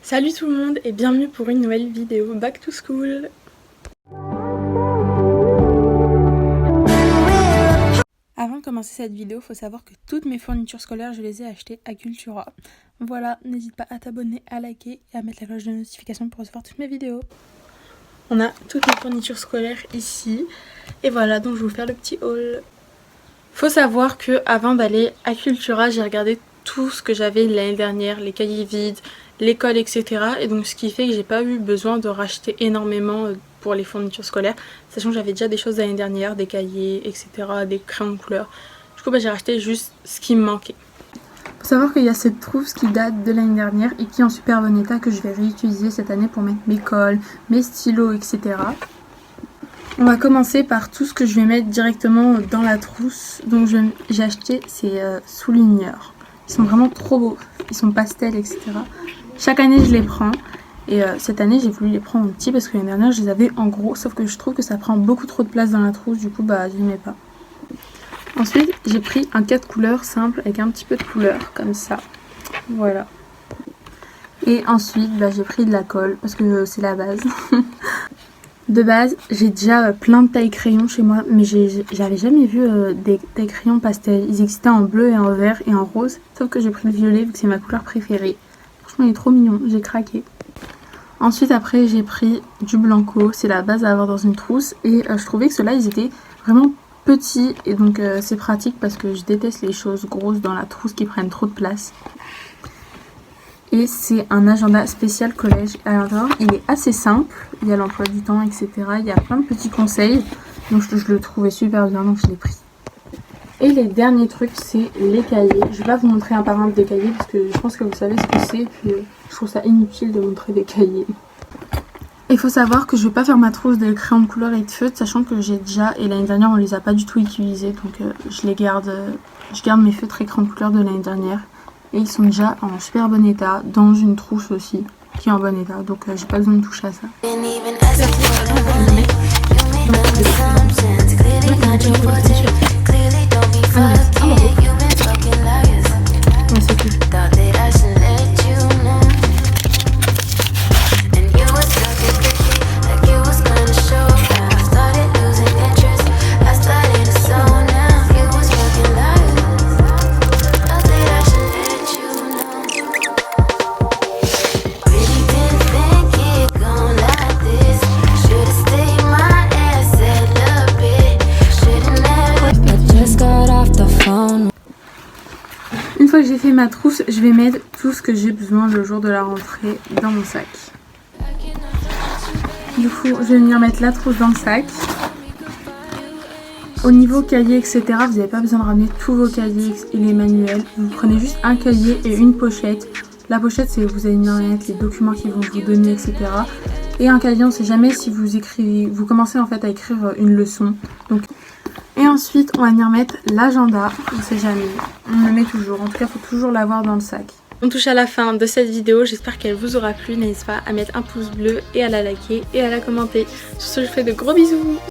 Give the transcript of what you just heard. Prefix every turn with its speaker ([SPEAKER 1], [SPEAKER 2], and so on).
[SPEAKER 1] Salut tout le monde et bienvenue pour une nouvelle vidéo Back to School. Avant de commencer cette vidéo, il faut savoir que toutes mes fournitures scolaires, je les ai achetées à Cultura. Voilà, n'hésite pas à t'abonner, à liker et à mettre la cloche de notification pour recevoir toutes mes vidéos. On a toutes mes fournitures scolaires ici. Et voilà, donc je vais vous faire le petit haul. Faut savoir que avant d'aller à Cultura, j'ai regardé tout ce que j'avais l'année dernière, les cahiers vides, l'école, etc. Et donc ce qui fait que j'ai pas eu besoin de racheter énormément pour les fournitures scolaires, sachant que j'avais déjà des choses l'année dernière, des cahiers, etc., des crayons de couleur. Du coup j'ai racheté juste ce qui me manquait. Faut savoir qu'il y a cette trousse qui date de l'année dernière et qui est en super bon état, que je vais réutiliser cette année pour mettre mes cols, mes stylos, etc. On va commencer par tout ce que je vais mettre directement dans la trousse. Donc j'ai acheté ces souligneurs. Ils sont vraiment trop beaux, ils sont pastels, etc. Chaque année je les prends et cette année j'ai voulu les prendre en petit parce que l'année dernière je les avais en gros, sauf que je trouve que ça prend beaucoup trop de place dans la trousse, du coup je les mets pas. Ensuite j'ai pris un 4 couleurs simple avec un petit peu de couleur comme ça, voilà. Et ensuite j'ai pris de la colle parce que c'est la base. De base, j'ai déjà plein de tailles crayons chez moi, mais j'avais jamais vu des tailles crayons pastel. Ils existaient en bleu et en vert et en rose, sauf que j'ai pris le violet vu que c'est ma couleur préférée. Franchement, il est trop mignon, j'ai craqué. Ensuite, après, j'ai pris du blanco, c'est la base à avoir dans une trousse, et je trouvais que ceux-là, ils étaient vraiment petits, et donc c'est pratique parce que je déteste les choses grosses dans la trousse qui prennent trop de place. Et c'est un agenda spécial collège. À l'intérieur, il est assez simple. Il y a l'emploi du temps, etc. Il y a plein de petits conseils. Donc je le trouvais super bien, donc je l'ai pris. Et les derniers trucs, c'est les cahiers. Je vais pas vous montrer un par un des cahiers parce que je pense que vous savez ce que c'est. Puis je trouve ça inutile de montrer des cahiers. Il faut savoir que je vais pas faire ma trousse de crayons de couleur et de feutres, sachant que j'ai déjà, et l'année dernière on les a pas du tout utilisés. Donc je garde mes feutres et crayons de couleur de l'année dernière. Et ils sont déjà en super bon état, dans une trousse aussi, qui est en bon état, donc j'ai pas besoin de toucher à ça. Une fois que j'ai fait ma trousse, je vais mettre tout ce que j'ai besoin le jour de la rentrée dans mon sac. Du coup, je vais venir mettre la trousse dans le sac. Au niveau cahier, etc., vous n'avez pas besoin de ramener tous vos cahiers et les manuels. Vous prenez juste un cahier et une pochette. La pochette, c'est vous allez mettre les documents qu'ils vont vous donner, etc. Et un cahier, on ne sait jamais si vous commencez en fait à écrire une leçon. Et ensuite, on va venir mettre l'agenda, on ne sait jamais, on le met toujours, en tout cas il faut toujours l'avoir dans le sac. On touche à la fin de cette vidéo, j'espère qu'elle vous aura plu, n'hésitez pas à mettre un pouce bleu et à la liker et à la commenter. Sur ce, je vous fais de gros bisous.